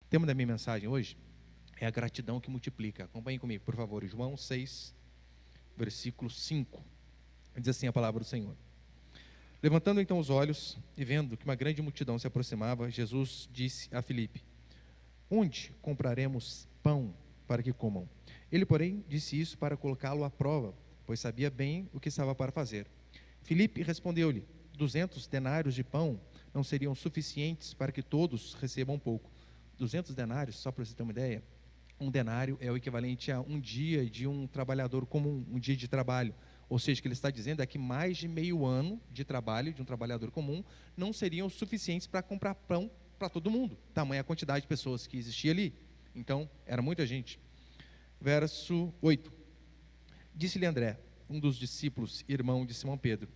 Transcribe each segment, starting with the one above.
O tema da minha mensagem hoje é a gratidão que multiplica. Acompanhe comigo, por favor. João 6, versículo 5. Diz assim a palavra do Senhor. Levantando então os olhos e vendo que uma grande multidão se aproximava, Jesus disse a Filipe: onde compraremos pão para que comam? Ele, porém, disse isso para colocá-lo à prova, pois sabia bem o que estava para fazer. Filipe respondeu-lhe: 200 denários de pão não seriam suficientes para que todos recebam um pouco. 200 denários, só para você ter uma ideia, um denário é o equivalente a um dia de um trabalhador comum, um dia de trabalho. Ou seja, o que ele está dizendo é que mais de meio ano de trabalho de um trabalhador comum não seriam suficientes para comprar pão para todo mundo, tamanha a quantidade de pessoas que existia ali. Então, era muita gente. Verso 8. Disse-lhe André, um dos discípulos, irmão de Simão Pedro: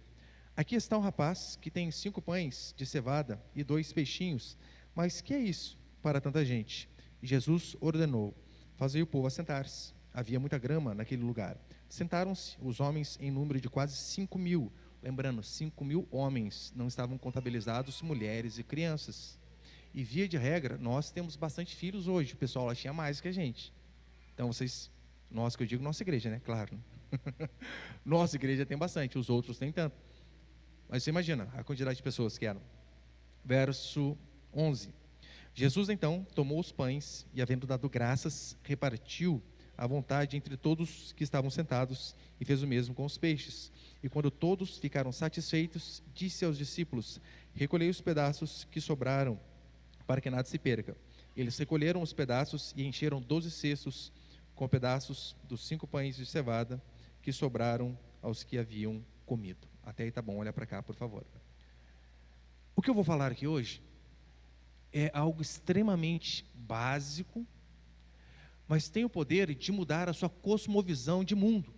aqui está um rapaz que tem 5 pães de cevada e 2 peixinhos, mas que é isso para tanta gente? E Jesus ordenou: fazei o povo assentar-se. Havia muita grama naquele lugar. Sentaram-se os homens em número de quase 5.000. Lembrando, 5.000 homens, não estavam contabilizados mulheres e crianças. E via de regra, nós temos bastante filhos hoje. O pessoal lá tinha mais que a gente. Então nós que eu digo, nossa igreja, né? Claro. Nossa igreja tem bastante, os outros nem tanto. Mas você imagina a quantidade de pessoas que eram. Verso 11. Jesus então tomou os pães e, havendo dado graças, repartiu à vontade entre todos que estavam sentados e fez o mesmo com os peixes. E quando todos ficaram satisfeitos, disse aos discípulos: recolhei os pedaços que sobraram, para que nada se perca. Eles recolheram os pedaços e encheram 12 cestos com pedaços dos 5 pães de cevada que sobraram aos que haviam comido. Até aí tá bom, olha para cá, por favor. O que eu vou falar aqui hoje é algo extremamente básico, mas tem o poder de mudar a sua cosmovisão de mundo.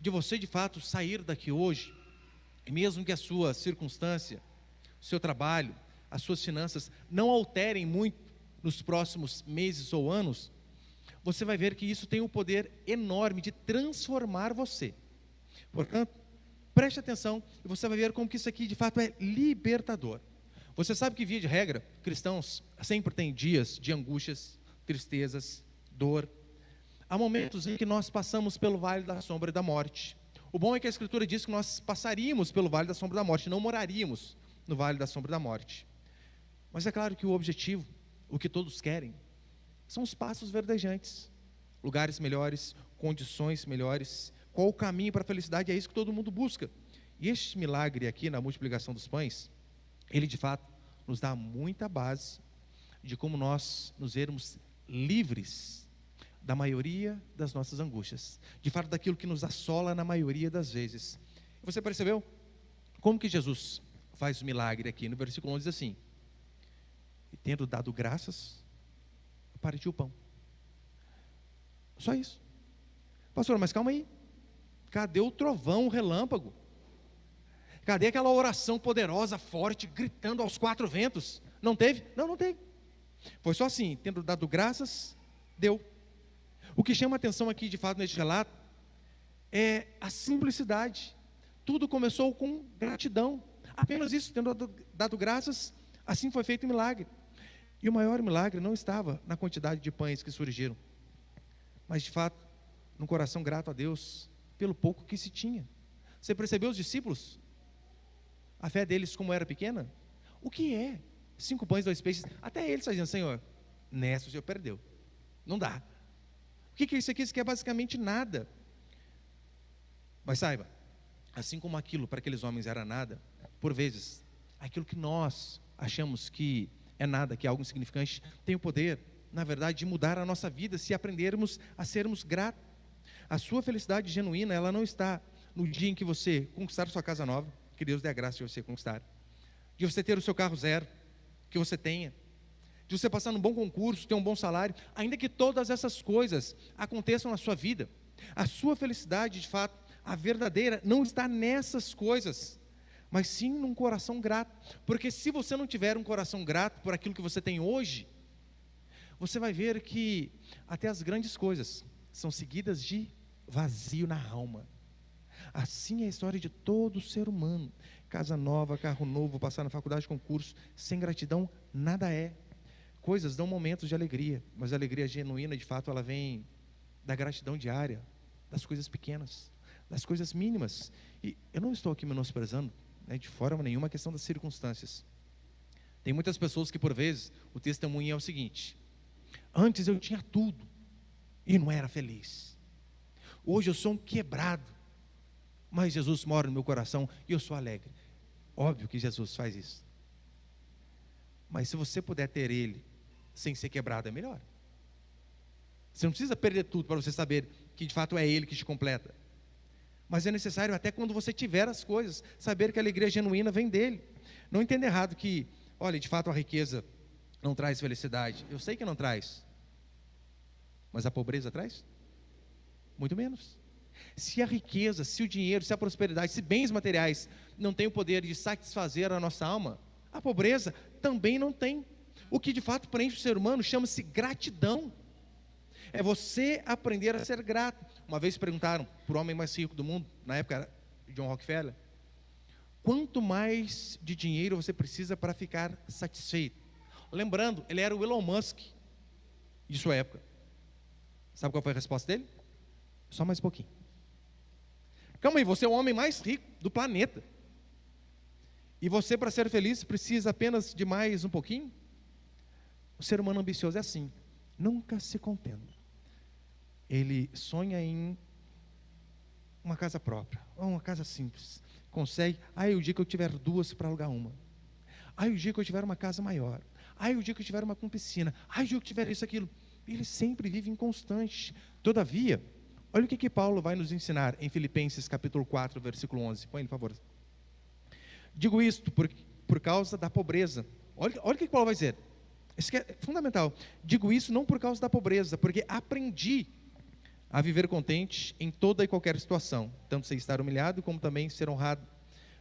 De você, de fato, sair daqui hoje, e mesmo que a sua circunstância, o seu trabalho, as suas finanças não alterem muito nos próximos meses ou anos, você vai ver que isso tem o poder enorme de transformar você. Portanto, preste atenção e você vai ver como que isso aqui de fato é libertador. Você sabe que, via de regra, cristãos sempre têm dias de angústias, tristezas, dor. Há momentos em que nós passamos pelo vale da sombra da morte. O bom é que a Escritura diz que nós passaríamos pelo vale da sombra da morte, não moraríamos no vale da sombra da morte. Mas é claro que o objetivo, o que todos querem, são os passos verdejantes, lugares melhores, condições melhores. Qual o caminho para a felicidade? É isso que todo mundo busca. E este milagre aqui na multiplicação dos pães, ele de fato nos dá muita base de como nós nos vermos livres da maioria das nossas angústias, de fato daquilo que nos assola na maioria das vezes. Você percebeu como que Jesus faz o milagre aqui? No versículo 11 diz assim: e tendo dado graças, partiu o pão. Só isso. Pastor, mas calma aí, cadê o trovão, o relâmpago? Cadê aquela oração poderosa, forte, gritando aos 4 ventos? Não teve? Não teve. Foi só assim, tendo dado graças, deu. O que chama a atenção aqui, de fato, neste relato, é a simplicidade. Tudo começou com gratidão. Apenas isso, tendo dado graças, assim foi feito o milagre. E o maior milagre não estava na quantidade de pães que surgiram, mas, de fato, no coração grato a Deus, pelo pouco que se tinha. Você percebeu os discípulos? A fé deles como era pequena? O que é? 5 pães, 2 peixes. Até eles estão dizendo: Senhor, nessa o Senhor perdeu. Não dá. O que é isso aqui? Isso aqui é basicamente nada. Mas saiba, assim como aquilo para aqueles homens era nada, por vezes, aquilo que nós achamos que é nada, que é algo insignificante, tem o poder, na verdade, de mudar a nossa vida, se aprendermos a sermos gratos. A sua felicidade genuína, ela não está no dia em que você conquistar sua casa nova, que Deus dê a graça de você conquistar, de você ter o seu carro zero, que você tenha, de você passar num bom concurso, ter um bom salário, ainda que todas essas coisas aconteçam na sua vida. A sua felicidade, de fato, a verdadeira, não está nessas coisas, mas sim num coração grato. Porque se você não tiver um coração grato por aquilo que você tem hoje, você vai ver que até as grandes coisas são seguidas de vazio na alma. Assim é a história de todo ser humano. Casa nova, carro novo, passar na faculdade, concurso, sem gratidão, nada é. Coisas dão momentos de alegria, mas a alegria genuína, de fato, ela vem da gratidão diária, das coisas pequenas, das coisas mínimas. E eu não estou aqui menosprezando, né, de forma nenhuma, a questão das circunstâncias. Tem muitas pessoas que, por vezes, o testemunho é o seguinte: antes eu tinha tudo e não era feliz. Hoje eu sou um quebrado, mas Jesus mora no meu coração e eu sou alegre. Óbvio que Jesus faz isso. Mas se você puder ter Ele sem ser quebrado, é melhor. Você não precisa perder tudo para você saber que de fato é Ele que te completa. Mas é necessário, até quando você tiver as coisas, saber que a alegria genuína vem dEle. Não entenda errado que, olha, de fato a riqueza não traz felicidade. Eu sei que não traz. Mas a pobreza traz? Muito menos. Se a riqueza, se o dinheiro, se a prosperidade, se bens materiais não têm o poder de satisfazer a nossa alma, a pobreza também não tem. O que de fato preenche o ser humano chama-se gratidão. É você aprender a ser grato. Uma vez perguntaram para o homem mais rico do mundo, na época era John Rockefeller: quanto mais de dinheiro você precisa para ficar satisfeito? Lembrando, ele era o Elon Musk de sua época. Sabe qual foi a resposta dele? Só mais um pouquinho. Calma aí, você é o homem mais rico do planeta. E você, para ser feliz, precisa apenas de mais um pouquinho? O ser humano ambicioso é assim, nunca se contenta. Ele sonha em uma casa própria, ou uma casa simples. Consegue, o dia que eu tiver duas para alugar uma. O dia que eu tiver uma casa maior. O dia que eu tiver uma com piscina. O dia que eu tiver isso, aquilo. Ele sempre vive inconstante. Todavia, olha o que Paulo vai nos ensinar em Filipenses capítulo 4, versículo 11. Põe ele, por favor. Digo isto por causa da pobreza. Olha o que Paulo vai dizer. Isso é fundamental. Digo isso não por causa da pobreza, porque aprendi a viver contente em toda e qualquer situação, tanto sem estar humilhado, como também ser honrado.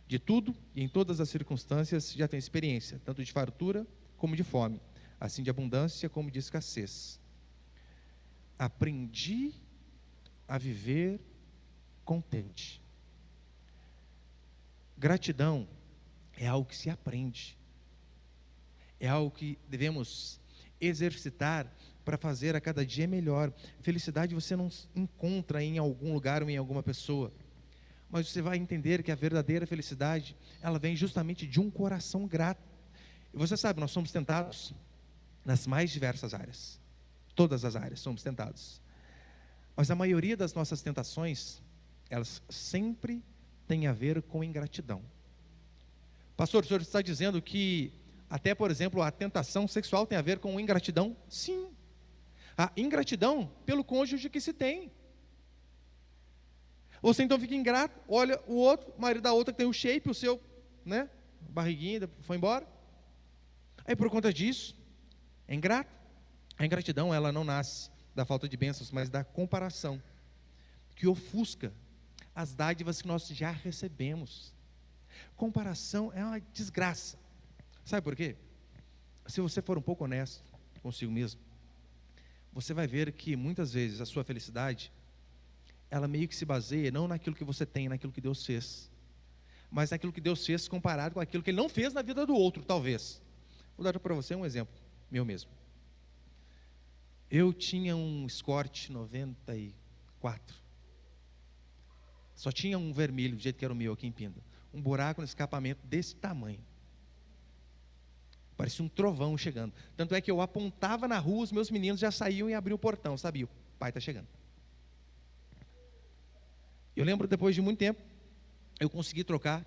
De tudo e em todas as circunstâncias já tenho experiência, tanto de fartura como de fome, assim de abundância como de escassez. Aprendi a viver contente. Gratidão é algo que se aprende, é algo que devemos exercitar para fazer a cada dia melhor. Felicidade você não encontra em algum lugar ou em alguma pessoa, mas você vai entender que a verdadeira felicidade, ela vem justamente de um coração grato. E você sabe, nós somos tentados nas mais diversas áreas, todas as áreas somos tentados, mas a maioria das nossas tentações, elas sempre têm a ver com ingratidão. Pastor, o senhor está dizendo que até, por exemplo, a tentação sexual tem a ver com ingratidão? Sim. A ingratidão pelo cônjuge que se tem. Você então fica ingrato, olha o outro, o marido da outra que tem o shape, o seu, né, barriguinha, foi embora. Aí por conta disso, é ingrato. A ingratidão, ela não nasce da falta de bênçãos, mas da comparação, que ofusca as dádivas que nós já recebemos. Comparação é uma desgraça. Sabe por quê? Se você for um pouco honesto consigo mesmo, você vai ver que muitas vezes a sua felicidade, ela meio que se baseia não naquilo que você tem, naquilo que Deus fez, mas naquilo que Deus fez comparado com aquilo que Ele não fez na vida do outro, talvez. Vou dar para você um exemplo, meu mesmo. Eu tinha um Escort 94. Só tinha um vermelho, do jeito que era o meu aqui em Pinda. Um buraco no escapamento desse tamanho. Parecia um trovão chegando. Tanto é que eu apontava na rua, os meus meninos já saíam e abriam o portão, sabia? O pai está chegando. Eu lembro, depois de muito tempo, eu consegui trocar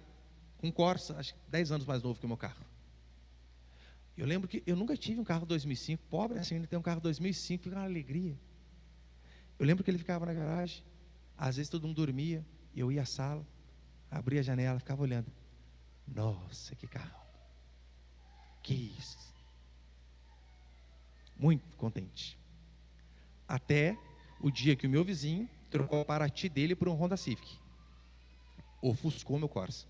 com um Corsa, acho que 10 anos mais novo que o meu carro. Eu lembro que eu nunca tive um carro 2005, pobre assim, ainda tem um carro 2005, fica uma alegria. Eu lembro que ele ficava na garagem, às vezes todo mundo dormia, e eu ia à sala, abria a janela, ficava olhando. Nossa, que carro. Que isso. Muito contente. Até o dia que o meu vizinho trocou o Paraty dele por um Honda Civic. Ofuscou meu Corsa.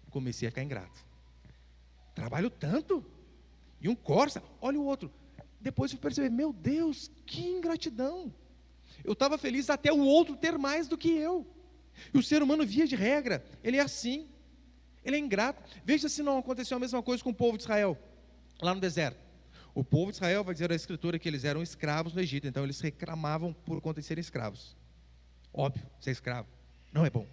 Comecei a ficar ingrato. Trabalho tanto. E um Corsa, olha o outro. Depois eu percebi, meu Deus, que ingratidão. Eu estava feliz até o outro ter mais do que eu. E o ser humano, via de regra, ele é assim. Ele é ingrato. Veja se não aconteceu a mesma coisa com o povo de Israel, lá no deserto. O povo de Israel, vai dizer a Escritura, que eles eram escravos no Egito, então eles reclamavam por conta de serem escravos. Óbvio, ser escravo não é bom.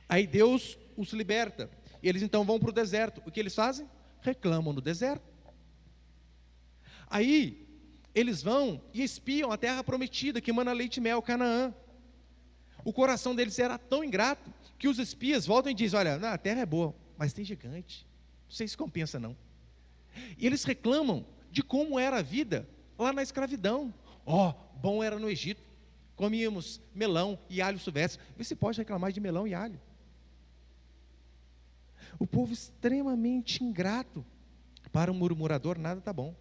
Aí Deus os liberta, e eles então vão para o deserto. O que eles fazem? Reclamam no deserto. Aí eles vão e espiam a terra prometida, que emana leite e mel, Canaã. O coração deles era tão ingrato, que os espias voltam e dizem: olha, a terra é boa, mas tem gigante, não sei se compensa não. E eles reclamam de como era a vida lá na escravidão. Bom era no Egito, comíamos melão e alho silvestre. Vê se pode reclamar de melão e alho. O povo extremamente ingrato. Para um murmurador nada está bom.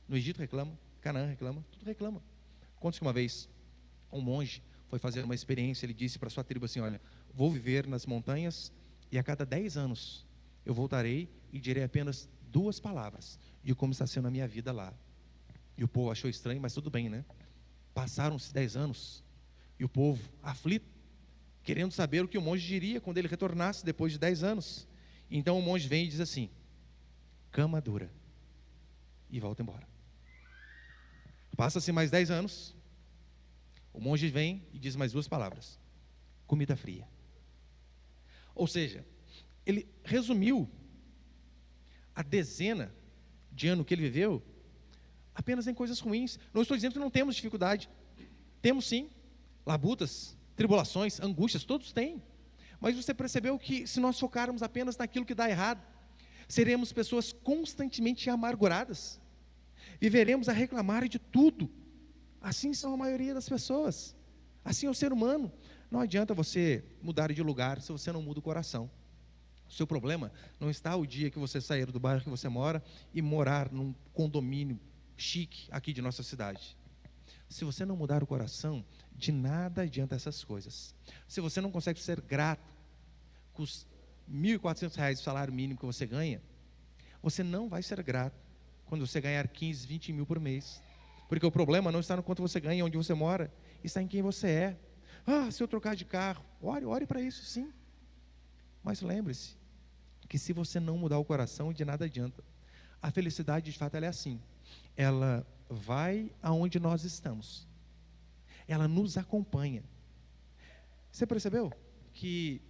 No Egito reclama, Canaã reclama, tudo reclama. Conta que uma vez um monge foi fazer uma experiência. Ele disse para sua tribo assim: olha, vou viver nas montanhas, e a cada 10 anos eu voltarei e direi apenas 2 palavras de como está sendo a minha vida lá. E o povo achou estranho, mas tudo bem, né? Passaram-se 10 anos, e o povo aflito, querendo saber o que o monge diria quando ele retornasse depois de 10 anos. Então o monge vem e diz assim: cama dura, e volta embora. Passa-se mais 10 anos, o monge vem e diz mais 2 palavras: comida fria. Ou seja, ele resumiu a dezena de ano que ele viveu apenas em coisas ruins. Não estou dizendo que não temos dificuldade, temos sim, labutas, tribulações, angústias, todos têm. Mas você percebeu que se nós focarmos apenas naquilo que dá errado, seremos pessoas constantemente amarguradas, viveremos a reclamar de tudo. Assim são a maioria das pessoas, assim é o ser humano. Não adianta você mudar de lugar se você não muda o coração. O seu problema não está o dia que você sair do bairro que você mora e morar num condomínio chique aqui de nossa cidade. Se você não mudar o coração, de nada adianta essas coisas. Se você não consegue ser grato com os R$ 1.400 de salário mínimo que você ganha, você não vai ser grato quando você ganhar 15, 20 mil por mês. Porque o problema não está no quanto você ganha, onde você mora, está em quem você é. Se eu trocar de carro, ore para isso sim. Mas lembre-se que se você não mudar o coração, de nada adianta. A felicidade, de fato, ela é assim. Ela vai aonde nós estamos. Ela nos acompanha. Você percebeu que,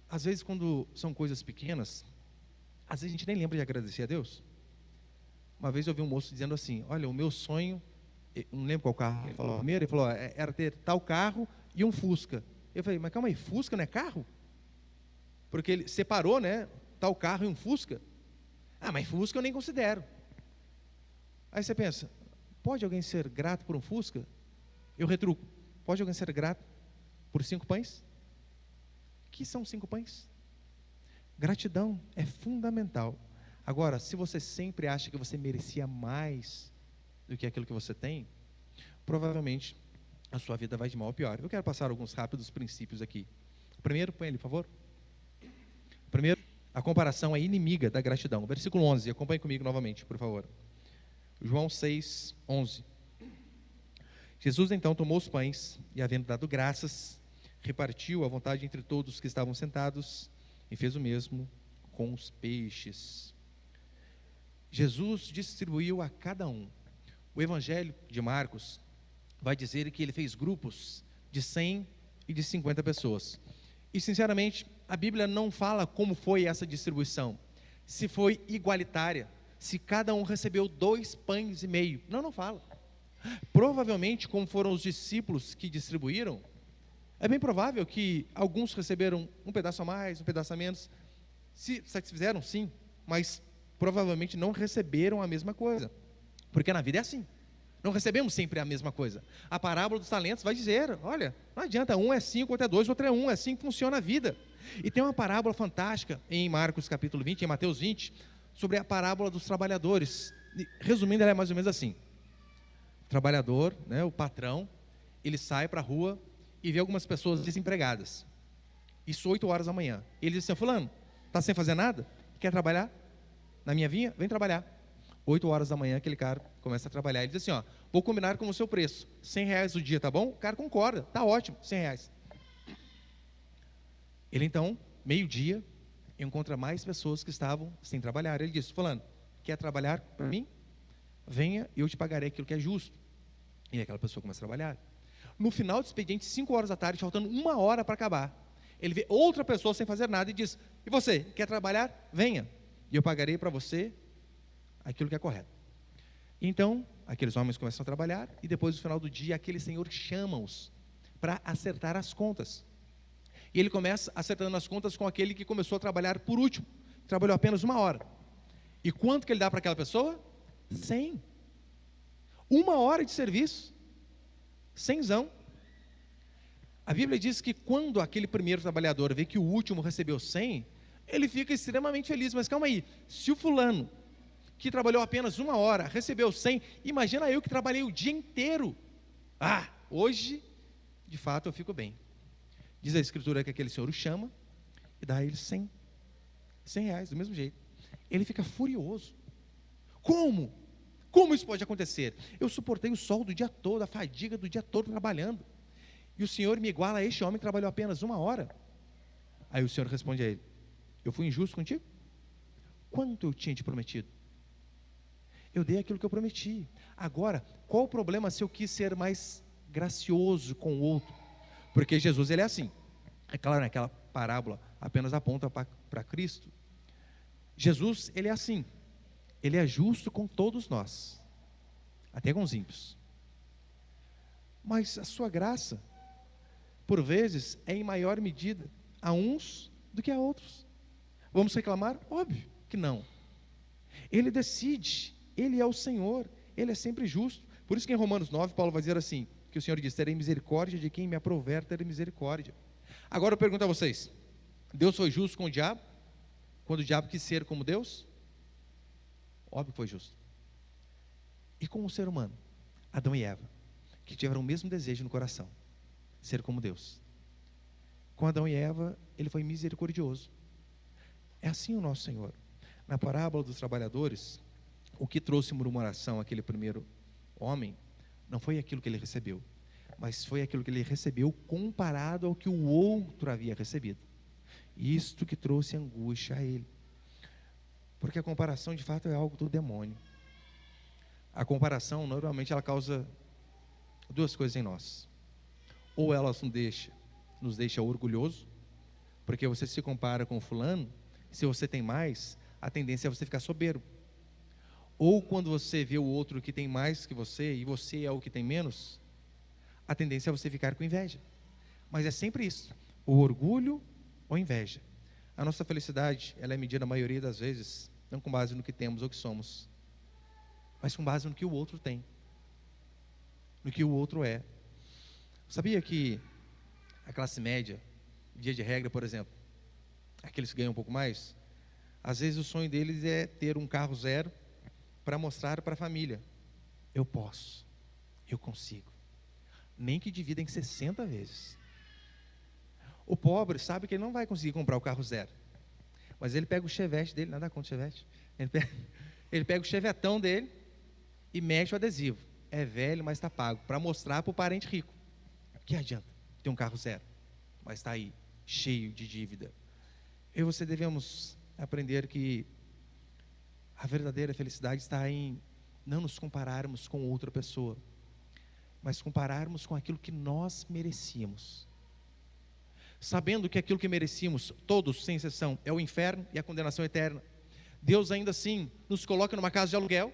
às vezes, quando são coisas pequenas, às vezes a gente nem lembra de agradecer a Deus? Uma vez eu ouvi um moço dizendo assim: olha, o meu sonho, eu não lembro qual carro ele falou primeiro, ele falou, era ter tal carro e um Fusca. Eu falei, mas calma aí, Fusca não é carro? Porque ele separou, né, tal carro e um Fusca. Mas Fusca eu nem considero. Aí você pensa, pode alguém ser grato por um Fusca? Eu retruco, pode alguém ser grato por 5 pães? O que são 5 pães? Gratidão é fundamental. Agora, se você sempre acha que você merecia mais do que aquilo que você tem, provavelmente a sua vida vai de mal a pior. Eu quero passar alguns rápidos princípios aqui. Primeiro, põe ali, por favor. Primeiro, a comparação é inimiga da gratidão. Versículo 11, acompanhe comigo novamente, por favor. João 6, 11. Jesus então tomou os pães e, havendo dado graças, repartiu à vontade entre todos que estavam sentados e fez o mesmo com os peixes. Jesus distribuiu a cada um. O Evangelho de Marcos vai dizer que ele fez grupos de 100 e de 50 pessoas. E, sinceramente, a Bíblia não fala como foi essa distribuição. Se foi igualitária, se cada um recebeu 2 pães e meio. Não fala. Provavelmente, como foram os discípulos que distribuíram, é bem provável que alguns receberam um pedaço a mais, um pedaço a menos. Se satisfizeram, sim, mas provavelmente não receberam a mesma coisa. Porque na vida é assim. Não recebemos sempre a mesma coisa. A parábola dos talentos vai dizer, olha, não adianta, um é 5, outro é 2, outro é 1, é assim que funciona a vida. E tem uma parábola fantástica em Marcos capítulo 20, em Mateus 20, sobre a parábola dos trabalhadores. E, resumindo, ela é mais ou menos assim. O trabalhador, né, o patrão, ele sai para a rua e vê algumas pessoas desempregadas. Isso 8 horas da manhã. Ele diz assim, fulano, está sem fazer nada? Quer trabalhar? Na minha vinha? Vem trabalhar. 8 horas da manhã, aquele cara começa a trabalhar. Ele diz assim, vou combinar com o seu preço, R$100 o dia, tá bom? O cara concorda, tá ótimo, R$100. Ele então, meio-dia, encontra mais pessoas que estavam sem trabalhar. Ele diz, fulano, quer trabalhar para mim? venha e eu te pagarei aquilo que é justo. E aquela pessoa começa a trabalhar. No final do expediente, 5 horas da tarde, faltando 1 hora para acabar, ele vê outra pessoa sem fazer nada e diz: e você, quer trabalhar? Venha, e eu pagarei para você aquilo que é correto. Então, aqueles homens começam a trabalhar, e depois, no final do dia, aquele senhor chama-os para acertar as contas. E ele começa acertando as contas com aquele que começou a trabalhar por último, trabalhou apenas 1 hora. E quanto que ele dá para aquela pessoa? 100. 1 hora de serviço, 100zão. A Bíblia diz que quando aquele primeiro trabalhador vê que o último recebeu 100, ele fica extremamente feliz. Mas calma aí, se o fulano, que trabalhou apenas 1 hora, recebeu 100, imagina eu que trabalhei o dia inteiro. Hoje, de fato, eu fico bem. Diz a Escritura que aquele senhor o chama e dá a ele 100 reais, do mesmo jeito. Ele fica furioso. Como? Como isso pode acontecer? Eu suportei o sol do dia todo, a fadiga do dia todo trabalhando, e o Senhor me iguala a este homem que trabalhou apenas 1 hora? Aí o Senhor responde a ele: eu fui injusto contigo? Quanto eu tinha te prometido? Eu dei aquilo que eu prometi. Agora, qual o problema se eu quis ser mais gracioso com o outro? Porque Jesus, ele é assim. É claro, naquela parábola apenas aponta para Cristo. Jesus, ele é assim. Ele é justo com todos nós, até com os ímpios. Mas a sua graça, por vezes, é em maior medida a uns do que a outros. Vamos reclamar? Óbvio que não. Ele decide, ele é o Senhor, ele é sempre justo. Por isso que em Romanos 9, Paulo vai dizer assim, que o Senhor diz: terei misericórdia de quem me aprover, terei misericórdia. Agora eu pergunto a vocês: Deus foi justo com o diabo? Quando o diabo quis ser como Deus? Óbvio que foi justo. E com o ser humano, Adão e Eva, que tiveram o mesmo desejo no coração, ser como Deus. Com Adão e Eva, ele foi misericordioso. É assim o nosso Senhor. Na parábola dos trabalhadores, o que trouxe murmuração àquele primeiro homem, não foi aquilo que ele recebeu, mas foi aquilo que ele recebeu comparado ao que o outro havia recebido. Isto que trouxe angústia a ele. Porque a comparação de fato é algo do demônio. A comparação normalmente ela causa duas coisas em nós. Ou ela nos deixa orgulhoso, porque você se compara com fulano, se você tem mais, a tendência é você ficar soberbo. Ou quando você vê o outro que tem mais que você, e você é o que tem menos, a tendência é você ficar com inveja. Mas é sempre isso, o orgulho ou inveja. A nossa felicidade, ela é medida a maioria das vezes, não com base no que temos ou que somos, mas com base no que o outro tem, no que o outro é. Sabia que a classe média, via de regra, por exemplo, aqueles que ganham um pouco mais, às vezes o sonho deles é ter um carro zero para mostrar para a família: eu posso, eu consigo, nem que divida em 60 vezes. O pobre sabe que ele não vai conseguir comprar o carro zero, mas ele pega o Chevette dele, nada contra o Chevette, ele pega o Chevetão dele e mexe o adesivo. É velho, mas está pago, para mostrar para o parente rico. Que adianta ter um carro zero, mas está aí, cheio de dívida. Eu e você devemos aprender que a verdadeira felicidade está em não nos compararmos com outra pessoa, mas compararmos com aquilo que nós merecíamos. Sabendo que aquilo que merecíamos, todos, sem exceção, é o inferno e a condenação eterna. Deus ainda assim nos coloca numa casa de aluguel,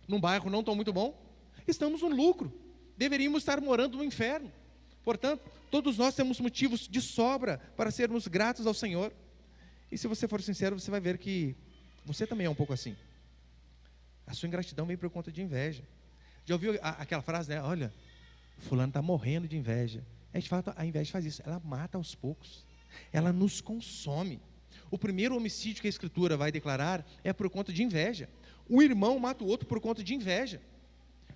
num bairro não tão muito bom. Estamos no lucro, deveríamos estar morando no inferno. Portanto, todos nós temos motivos de sobra para sermos gratos ao Senhor. E se você for sincero, você vai ver que você também é um pouco assim. A sua ingratidão vem por conta de inveja. Já ouviu aquela frase, né? Olha, fulano está morrendo de inveja. De fato, a inveja faz isso, ela mata aos poucos, ela nos consome. O primeiro homicídio que a Escritura vai declarar é por conta de inveja. Um irmão mata o outro por conta de inveja.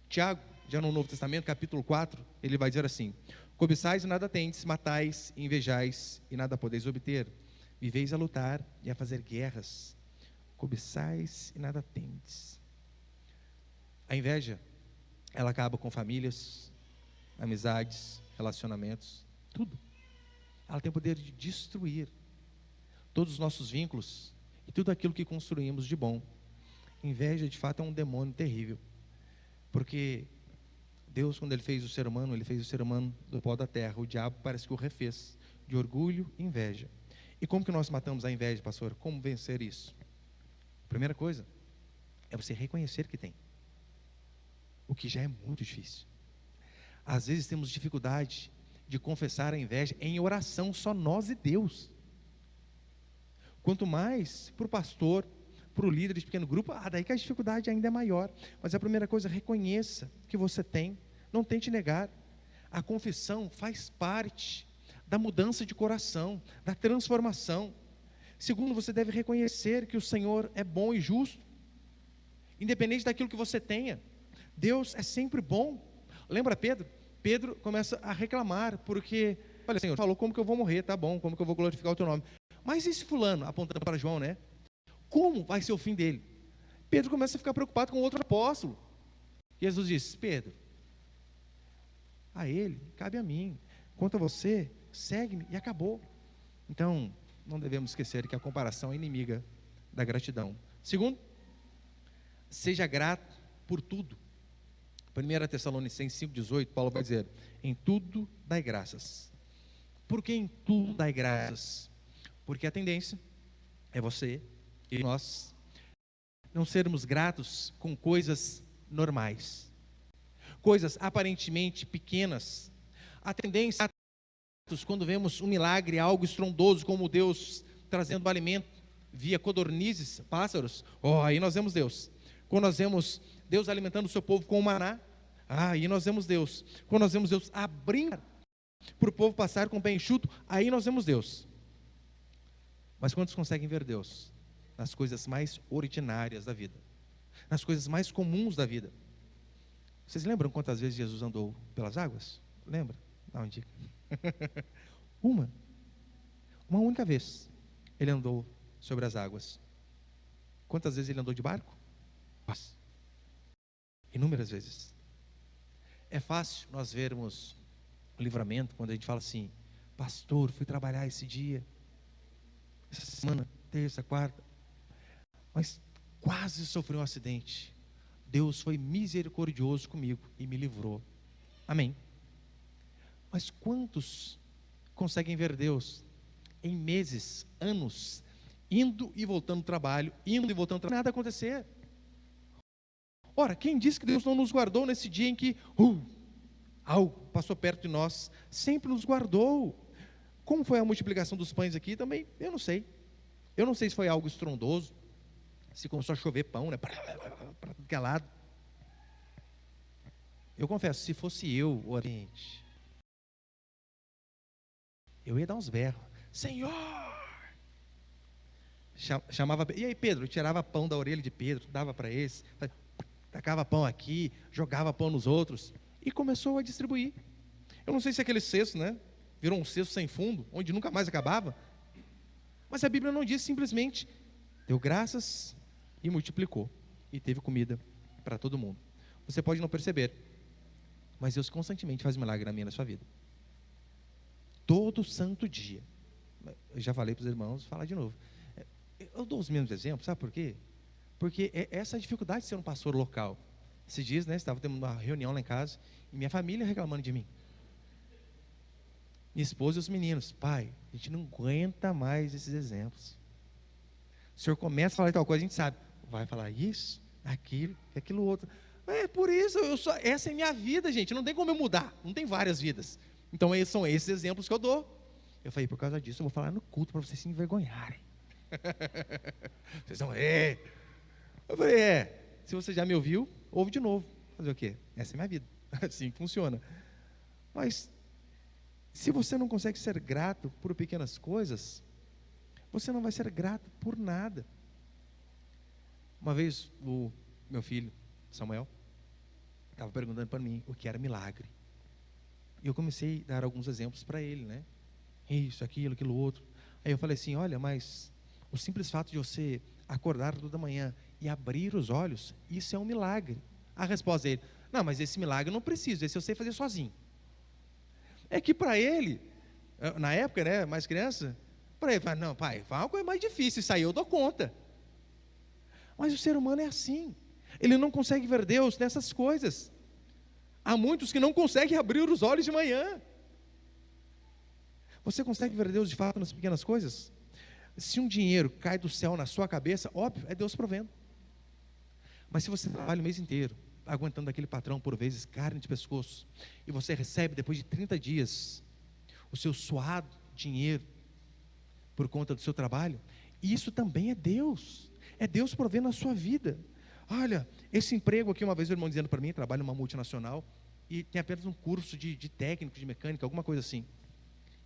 Tiago, já no Novo Testamento, capítulo 4, ele vai dizer assim: cobiçais e nada tendes, matais e invejais e nada podeis obter, viveis a lutar e a fazer guerras, cobiçais e nada tendes. A inveja, ela acaba com famílias, amizades, relacionamentos, tudo. Ela tem o poder de destruir todos os nossos vínculos e tudo aquilo que construímos de bom. Inveja, de fato, é um demônio terrível. Porque Deus, quando Ele fez o ser humano, Ele fez o ser humano do pó da terra. O diabo parece que o refez, de orgulho e inveja. E como que nós matamos a inveja, pastor? Como vencer isso? Primeira coisa, é você reconhecer que tem. O que já é muito difícil. Às vezes temos dificuldade de confessar a inveja em oração, só nós e Deus. Quanto mais para o pastor, para o líder de pequeno grupo, daí que a dificuldade ainda é maior. Mas a primeira coisa, reconheça que você tem, não tente negar. A confissão faz parte da mudança de coração, da transformação. Segundo, você deve reconhecer que o Senhor é bom e justo, independente daquilo que você tenha. Deus é sempre bom. Lembra Pedro? Pedro começa a reclamar, porque, olha, Senhor, falou como que eu vou morrer, tá bom, como que eu vou glorificar o teu nome. Mas esse fulano, apontando para João, né? Como vai ser o fim dele? Pedro começa a ficar preocupado com outro apóstolo. Jesus diz: Pedro, a ele cabe a mim, quanto a você, segue-me, e acabou. Então, não devemos esquecer que a comparação é inimiga da gratidão. Segundo, seja grato por tudo. 1 Tessalonicenses 5,18, Paulo vai dizer: em tudo dai graças. Por que em tudo dai graças? Porque a tendência é você e nós não sermos gratos com coisas normais, coisas aparentemente pequenas. A tendência, quando vemos um milagre, algo estrondoso, como Deus trazendo alimento via codornizes, pássaros, aí nós vemos Deus. Quando nós vemos Deus alimentando o seu povo com o maná, aí nós vemos Deus. Quando nós vemos Deus abrindo para o povo passar com o pé enxuto, aí nós vemos Deus. Mas quantos conseguem ver Deus? Nas coisas mais ordinárias da vida, nas coisas mais comuns da vida. Vocês lembram quantas vezes Jesus andou pelas águas? Lembra? Dá uma dica. Uma única vez ele andou sobre as águas. Quantas vezes ele andou de barco? Inúmeras vezes. É fácil nós vermos o livramento quando a gente fala assim: pastor, fui trabalhar esse dia, essa semana, terça, quarta, mas quase sofri um acidente. Deus foi misericordioso comigo e me livrou. Amém. Mas quantos conseguem ver Deus em meses, anos, indo e voltando do trabalho, indo e voltando do trabalho, nada acontecer? Ora, quem disse que Deus não nos guardou nesse dia em que algo passou perto de nós? Sempre nos guardou. Como foi a multiplicação dos pães aqui também? Eu não sei. Eu não sei se foi algo estrondoso, se começou a chover pão, né? Para tudo que é lado. Eu confesso, se fosse eu, o Oriente, eu ia dar uns berros: Senhor! Chamava, e aí Pedro? Tirava pão da orelha de Pedro, dava para esse, tacava pão aqui, jogava pão nos outros, e começou a distribuir. Eu não sei se aquele cesto, né, virou um cesto sem fundo, onde nunca mais acabava, mas a Bíblia não diz, simplesmente deu graças e multiplicou, e teve comida para todo mundo. Você pode não perceber, mas Deus constantemente faz milagre na minha e na sua vida, todo santo dia. Eu já falei para os irmãos, vou falar de novo. Eu dou os mesmos exemplos, sabe por quê? Porque é essa a dificuldade de ser um pastor local. Esses dias, né, estava tendo uma reunião lá em casa, e minha família reclamando de mim. Minha esposa e os meninos: pai, a gente não aguenta mais esses exemplos. O senhor começa a falar de tal coisa, a gente sabe, vai falar isso, aquilo outro. É por isso, essa é minha vida, gente, não tem como eu mudar, não tem várias vidas. Então são esses exemplos que eu dou. Eu falei: por causa disso eu vou falar no culto para vocês se envergonharem. Vocês vão, Eu falei: se você já me ouviu, ouve de novo. Fazer o quê? Essa é minha vida, assim funciona. Mas se você não consegue ser grato por pequenas coisas, você não vai ser grato por nada. Uma vez o meu filho Samuel estava perguntando para mim o que era milagre, e eu comecei a dar alguns exemplos para ele, né? Isso, aquilo outro. Aí eu falei assim: olha, mas o simples fato de você acordar toda manhã e abrir os olhos, isso é um milagre. A resposta dele: não, mas esse milagre eu não preciso, esse eu sei fazer sozinho. É que para ele, na época, né, mais criança, para ele, não, pai, foi uma coisa mais difícil, isso aí eu dou conta. Mas o ser humano é assim. Ele não consegue ver Deus nessas coisas. Há muitos que não conseguem abrir os olhos de manhã. Você consegue ver Deus de fato nas pequenas coisas? Se um dinheiro cai do céu na sua cabeça, óbvio, é Deus provendo. Mas se você trabalha o mês inteiro, aguentando aquele patrão, por vezes, carne de pescoço, e você recebe, depois de 30 dias, o seu suado dinheiro, por conta do seu trabalho, isso também é Deus provendo a sua vida. Olha, esse emprego aqui, uma vez o irmão dizendo para mim, trabalho numa multinacional, e tem apenas um curso de técnico, de mecânica, alguma coisa assim.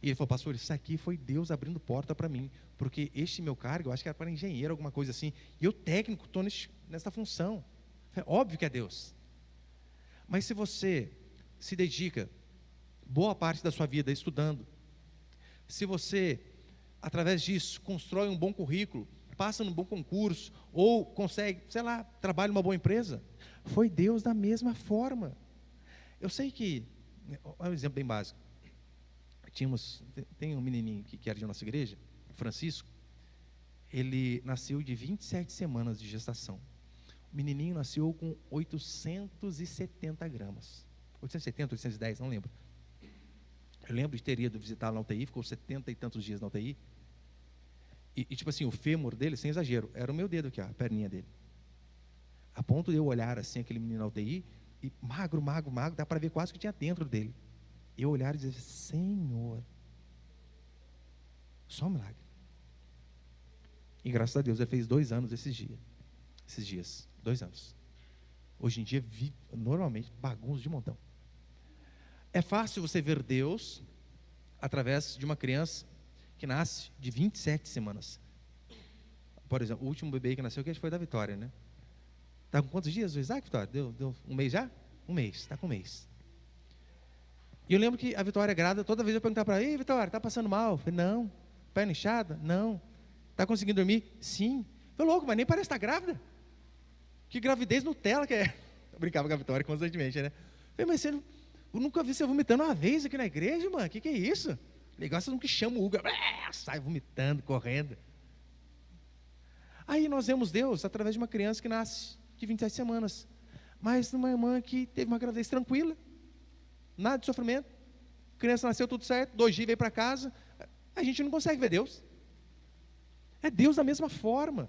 E ele falou, pastor, isso aqui foi Deus abrindo porta para mim, porque este meu cargo, eu acho que era para engenheiro, alguma coisa assim, e eu técnico estou nessa função. É óbvio que é Deus. Mas se você se dedica boa parte da sua vida estudando, se você, através disso, constrói um bom currículo, passa num bom concurso, ou consegue, sei lá, trabalha numa boa empresa, foi Deus da mesma forma. Eu sei que, é um exemplo bem básico, tem um menininho que era de nossa igreja, Francisco, ele nasceu de 27 semanas de gestação. O menininho nasceu com 870 gramas, 870, 810, não lembro. Eu lembro de ter ido visitá-lo na UTI, ficou 70 e tantos dias na UTI, e tipo assim, o fêmur dele, sem exagero, era o meu dedo aqui, ó, a perninha dele, a ponto de eu olhar assim, aquele menino na UTI, e magro, dá para ver quase o que tinha dentro dele. Eu olhar e dizer, Senhor, só um milagre. E graças a Deus, ele fez 2 anos esses dias, 2 anos. Hoje em dia, normalmente, bagunça de montão. É fácil você ver Deus através de uma criança que nasce de 27 semanas. Por exemplo, o último bebê que nasceu, que foi da Vitória, né? Está com quantos dias o Isaac, Vitória? Deu 1 mês já? 1 mês, está com 1 mês. E eu lembro que a Vitória grávida, toda vez eu perguntava para ela, ei Vitória, está passando mal? Eu falei, não. Perna inchada? Não. Está conseguindo dormir? Sim. Eu falei, louco, mas nem parece estar grávida. Que gravidez Nutella que é. Eu brincava com a Vitória constantemente, né? Eu falei, mas eu nunca vi você vomitando uma vez aqui na igreja, mano. Que é isso? Negócio que chama o Hugo, sai vomitando, correndo. Aí nós vemos Deus através de uma criança que nasce de 27 semanas. Mas numa irmã que teve uma gravidez tranquila, nada de sofrimento, a criança nasceu tudo certo, 2 dias veio para casa, a gente não consegue ver Deus. É Deus da mesma forma.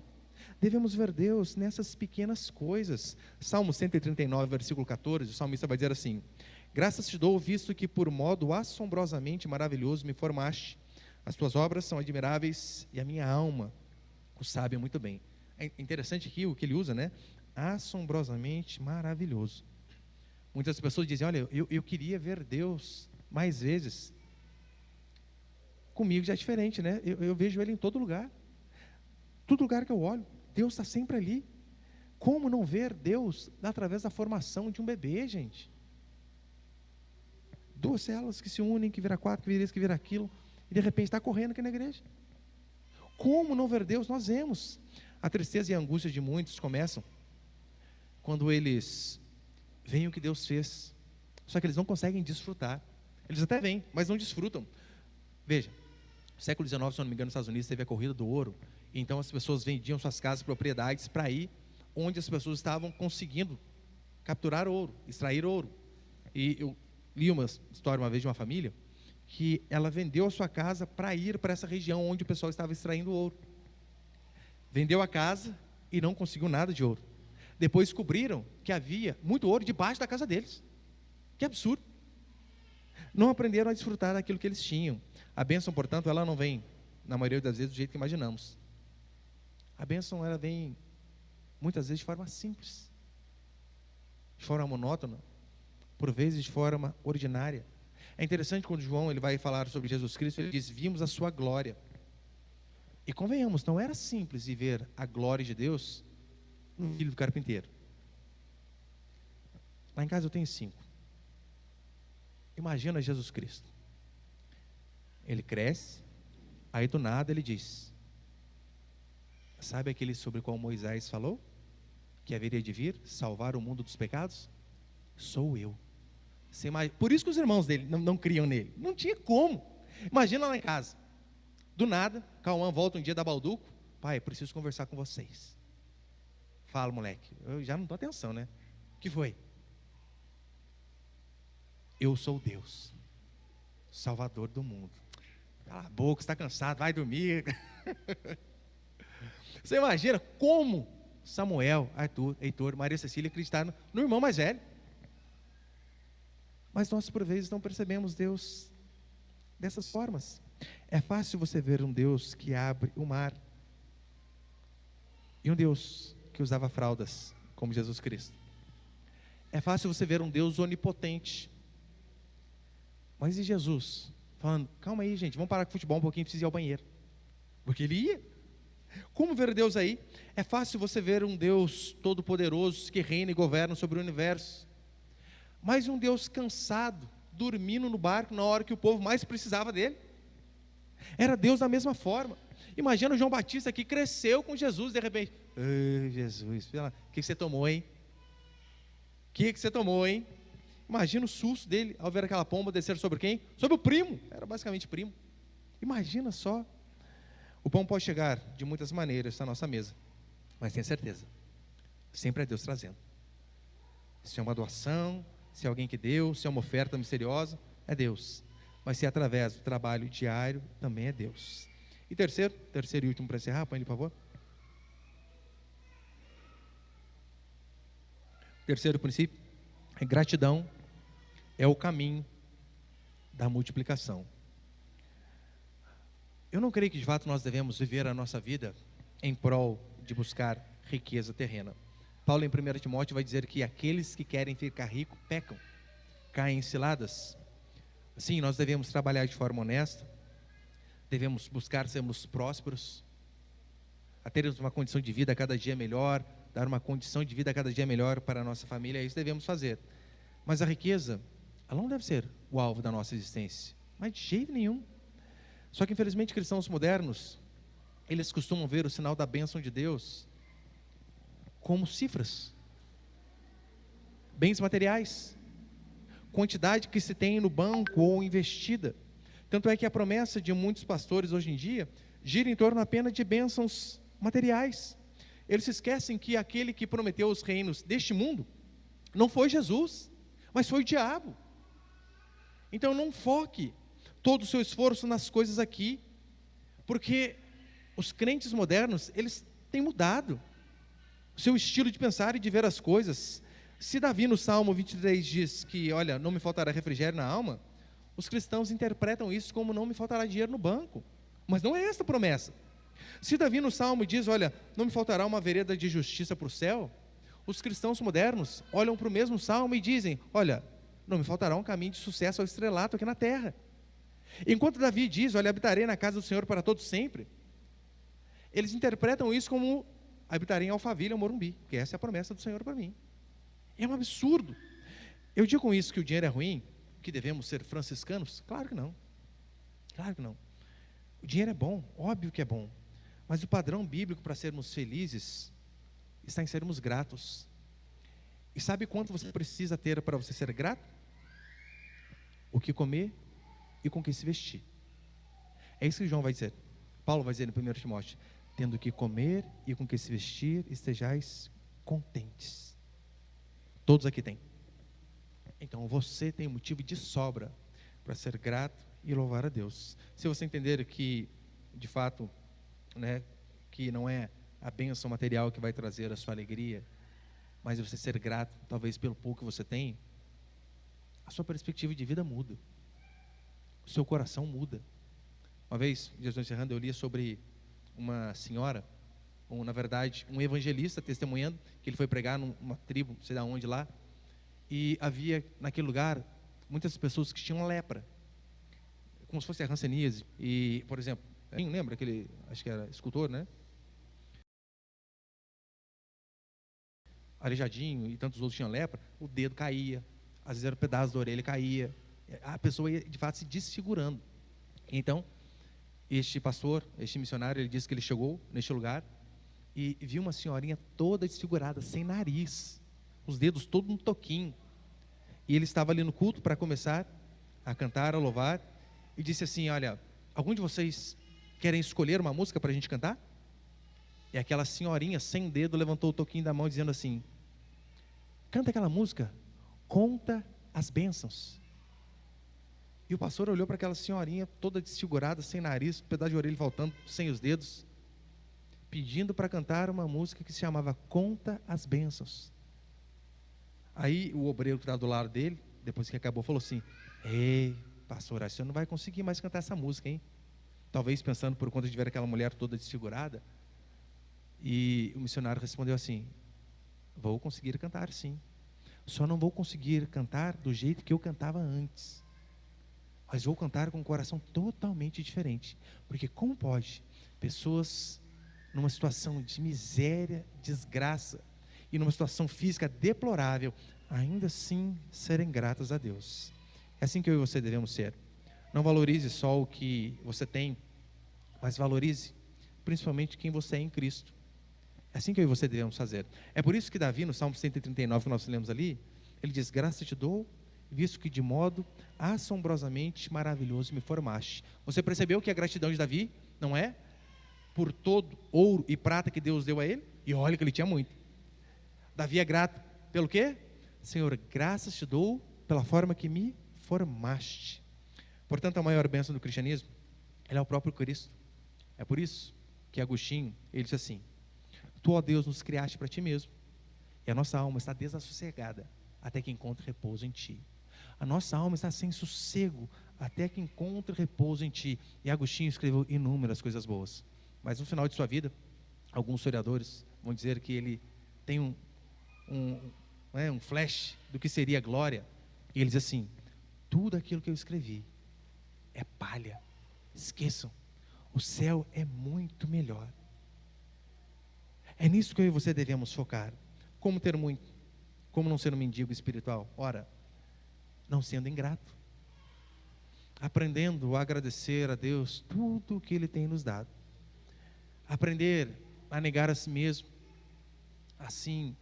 Devemos ver Deus nessas pequenas coisas. Salmo 139, versículo 14, o salmista vai dizer assim, graças te dou, visto que por modo assombrosamente maravilhoso me formaste, as tuas obras são admiráveis e a minha alma o sabe muito bem. É interessante aqui o que ele usa, né? Assombrosamente maravilhoso. Muitas pessoas dizem, olha, eu queria ver Deus mais vezes. Comigo já é diferente, né? Eu vejo Ele em todo lugar que eu olho, Deus está sempre ali. Como não ver Deus através da formação de um bebê, gente? 2 células que se unem, que vira 4, que vira isso, que vira aquilo, e de repente está correndo aqui na igreja. Como não ver Deus? Nós vemos. A tristeza e a angústia de muitos começam quando eles veem o que Deus fez, só que eles não conseguem desfrutar. Eles até veem, mas não desfrutam. Veja, no século XIX, se eu não me engano, nos Estados Unidos teve a corrida do ouro, então as pessoas vendiam suas casas, propriedades, para ir onde as pessoas estavam conseguindo capturar ouro, extrair ouro. E eu li uma história uma vez de uma família, que ela vendeu a sua casa para ir para essa região onde o pessoal estava extraindo ouro. Vendeu a casa e não conseguiu nada de ouro. Depois descobriram que havia muito ouro debaixo da casa deles. Que absurdo. Não aprenderam a desfrutar daquilo que eles tinham. A bênção, portanto, ela não vem, na maioria das vezes, do jeito que imaginamos. A bênção, ela vem, muitas vezes, de forma simples, de forma monótona, por vezes de forma ordinária. É interessante quando João ele vai falar sobre Jesus Cristo, ele diz, vimos a sua glória. E convenhamos, não era simples de ver a glória de Deus no filho do carpinteiro. Lá em casa eu tenho 5. Imagina Jesus Cristo. Ele cresce, aí do nada ele diz, sabe aquele sobre o qual Moisés falou? Que haveria de vir salvar o mundo dos pecados? Sou eu. Por isso que os irmãos dele não criam nele. Não tinha como. Imagina lá em casa. Do nada, Cauã volta um dia da Balduco. Pai, preciso conversar com vocês. Fala, moleque. Eu já não dou atenção, né? O que foi? Eu sou Deus, Salvador do mundo. Cala a boca, está cansado, vai dormir. Você imagina como Samuel, Arthur, Heitor, Maria Cecília acreditaram no irmão mais velho. Mas nós, por vezes, não percebemos Deus dessas formas. É fácil você ver um Deus que abre o mar e um Deus que usava fraldas, como Jesus Cristo. É fácil você ver um Deus onipotente. Mas e Jesus? Falando, calma aí, gente, vamos parar com o futebol um pouquinho, preciso ir ao banheiro. Porque ele ia. Como ver Deus aí? É fácil você ver um Deus todo-poderoso que reina e governa sobre o universo. Mas um Deus cansado, dormindo no barco na hora que o povo mais precisava dele. Era Deus da mesma forma. Imagina o João Batista que cresceu com Jesus, de repente. Jesus, o que você tomou, hein? O que você tomou, hein? Imagina o susto dele ao ver aquela pomba descer sobre quem? Sobre o primo. Era basicamente primo. Imagina só. O pão pode chegar de muitas maneiras à nossa mesa, mas tenha certeza, sempre é Deus trazendo. Se é uma doação, se é alguém que deu, se é uma oferta misteriosa, é Deus. Mas se é através do trabalho diário, também é Deus. E terceiro e último para encerrar, põe ele, por favor. Terceiro princípio, é gratidão é o caminho da multiplicação. Eu não creio que de fato nós devemos viver a nossa vida em prol de buscar riqueza terrena. Paulo em 1 Timóteo vai dizer que aqueles que querem ficar ricos pecam, caem em ciladas. Sim, nós devemos trabalhar de forma honesta, devemos buscar sermos prósperos, a termos uma condição de vida cada dia melhor, dar uma condição de vida cada dia melhor para a nossa família, é isso que devemos fazer. Mas a riqueza, ela não deve ser o alvo da nossa existência, mas de jeito nenhum. Só que infelizmente cristãos modernos, eles costumam ver o sinal da bênção de Deus como cifras, bens materiais, quantidade que se tem no banco ou investida. Tanto é que a promessa de muitos pastores hoje em dia gira em torno apenas de bênçãos materiais. Eles se esquecem que aquele que prometeu os reinos deste mundo não foi Jesus, mas foi o diabo. Então não foque todo o seu esforço nas coisas aqui, porque os crentes modernos, eles têm mudado o seu estilo de pensar e de ver as coisas. Se Davi no Salmo 23 diz que, olha, não me faltará refrigério na alma, os cristãos interpretam isso como não me faltará dinheiro no banco, mas não é esta a promessa. Se Davi no Salmo diz, olha, não me faltará uma vereda de justiça para o céu, os cristãos modernos olham para o mesmo Salmo e dizem, olha, não me faltará um caminho de sucesso ao estrelato aqui na terra. Enquanto Davi diz, olha, habitarei na casa do Senhor para todo sempre, eles interpretam isso como habitarei em Alphaville ou Morumbi, porque essa é a promessa do Senhor para mim. É um absurdo. Eu digo com isso que o dinheiro é ruim, que devemos ser franciscanos? Claro que não. Claro que não. O dinheiro é bom, óbvio que é bom, mas o padrão bíblico para sermos felizes está em sermos gratos. E sabe quanto você precisa ter para você ser grato? O que comer e com que se vestir. É isso que João vai dizer. Paulo vai dizer no 1 Timóteo, tendo que comer e com que se vestir, estejais contentes. Todos aqui têm. Então você tem motivo de sobra para ser grato e louvar a Deus. Se você entender que, de fato, né, que não é a bênção material que vai trazer a sua alegria, mas você ser grato, talvez pelo pouco que você tem, a sua perspectiva de vida muda. O seu coração muda. Uma vez, Jesus encerrando, eu li sobre uma senhora, ou na verdade, um evangelista testemunhando que ele foi pregar numa tribo, não sei de onde lá, e havia naquele lugar muitas pessoas que tinham lepra, como se fosse a hanseníase. E, por exemplo, lembra aquele, acho que era escultor, né? Aleijadinho e tantos outros tinham lepra, o dedo caía, às vezes era um pedaço da orelha caía, a pessoa ia de fato se desfigurando. Então, este pastor, este missionário, ele disse que ele chegou neste lugar e viu uma senhorinha toda desfigurada, sem nariz, os dedos todos no toquinho, e ele estava ali no culto para começar a cantar, a louvar, e disse assim, olha, algum de vocês querem escolher uma música para a gente cantar? E aquela senhorinha sem dedo levantou o toquinho da mão dizendo assim: canta aquela música, conta as bênçãos. E o pastor olhou para aquela senhorinha toda desfigurada, sem nariz, um pedaço de orelha faltando, sem os dedos, pedindo para cantar uma música que se chamava Conta as Bênçãos. Aí o obreiro que estava do lado dele, depois que acabou, falou assim: ei, pastor, você não vai conseguir mais cantar essa música, hein? Talvez pensando por conta de ver aquela mulher toda desfigurada. E o missionário respondeu assim: vou conseguir cantar sim, só não vou conseguir cantar do jeito que eu cantava antes, mas vou cantar com um coração totalmente diferente. Porque como pode pessoas numa situação de miséria, desgraça e numa situação física deplorável ainda assim serem gratas a Deus? É assim que eu e você devemos ser. Não valorize só o que você tem, mas valorize principalmente quem você é em Cristo. É assim que eu e você devemos fazer. É por isso que Davi, no Salmo 139 que nós lemos ali, ele diz: graça te dou, visto que de modo assombrosamente maravilhoso me formaste. Você percebeu que a gratidão de Davi não é por todo ouro e prata que Deus deu a ele? E olha que ele tinha muito. Davi é grato pelo quê? Senhor, graças te dou pela forma que me formaste. Portanto, a maior bênção do cristianismo, ele é o próprio Cristo. É por isso que Agostinho, ele disse assim: tu, ó Deus, nos criaste para ti mesmo, e a nossa alma está desassossegada até que encontre repouso em ti. A nossa alma está sem sossego até que encontre repouso em ti. E Agostinho escreveu inúmeras coisas boas, mas no final de sua vida, alguns historiadores vão dizer que ele tem um flash do que seria a glória, e ele diz assim: tudo aquilo que eu escrevi é palha, esqueçam, o céu é muito melhor. É nisso que eu e você devemos focar. Como ter muito? Como não ser um mendigo espiritual? Ora, não sendo ingrato, aprendendo a agradecer a Deus tudo o que Ele tem nos dado, aprender a negar a si mesmo, assim,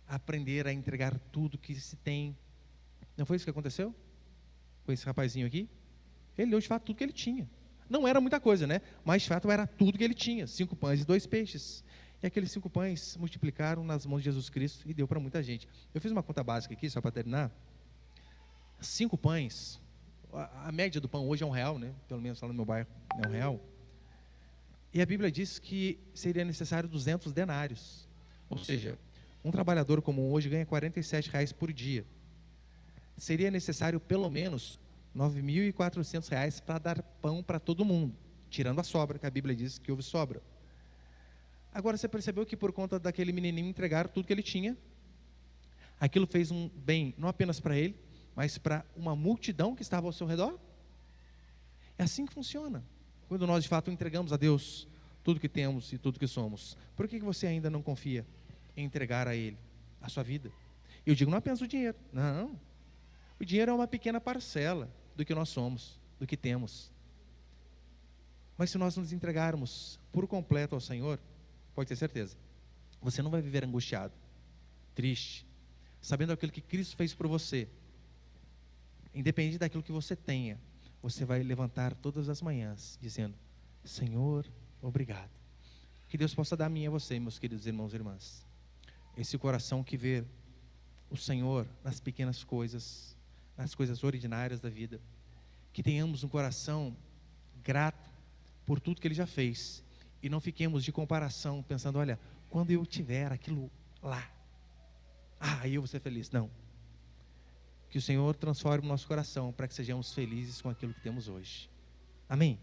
aprender a entregar tudo que se tem. Não foi isso que aconteceu com esse rapazinho aqui? Ele deu de fato tudo que ele tinha. Não era muita coisa, né? Mas de fato era tudo que ele tinha: 5 pães e 2 peixes. E aqueles 5 pães multiplicaram nas mãos de Jesus Cristo e deu para muita gente. Eu fiz uma conta básica aqui, só para terminar. 5 pães, a média do pão hoje é R$1, né? Pelo menos lá no meu bairro é R$1. E a Bíblia diz que seria necessário 200 denários. Ou seja, um trabalhador comum hoje ganha R$47 por dia. Seria necessário pelo menos R$9.400 para dar pão para todo mundo, tirando a sobra, que a Bíblia diz que houve sobra. Agora, você percebeu que por conta daquele menininho entregar tudo que ele tinha, aquilo fez um bem não apenas para ele, mas para uma multidão que estava ao seu redor? É assim que funciona. Quando nós de fato entregamos a Deus tudo que temos e tudo que somos, por que você ainda não confia em entregar a Ele a sua vida? Eu digo não apenas o dinheiro, não. O dinheiro é uma pequena parcela do que nós somos, do que temos. Mas se nós nos entregarmos por completo ao Senhor, pode ter certeza, você não vai viver angustiado, triste, sabendo aquilo que Cristo fez por você. Independente daquilo que você tenha, você vai levantar todas as manhãs dizendo: Senhor, obrigado. Que Deus possa dar a mim e a você, meus queridos irmãos e irmãs, esse coração que vê o Senhor nas pequenas coisas, nas coisas ordinárias da vida. Que tenhamos um coração grato por tudo que Ele já fez, e não fiquemos de comparação pensando: olha, quando eu tiver aquilo lá, aí eu vou ser feliz. Não. Que o Senhor transforme o nosso coração para que sejamos felizes com aquilo que temos hoje. Amém?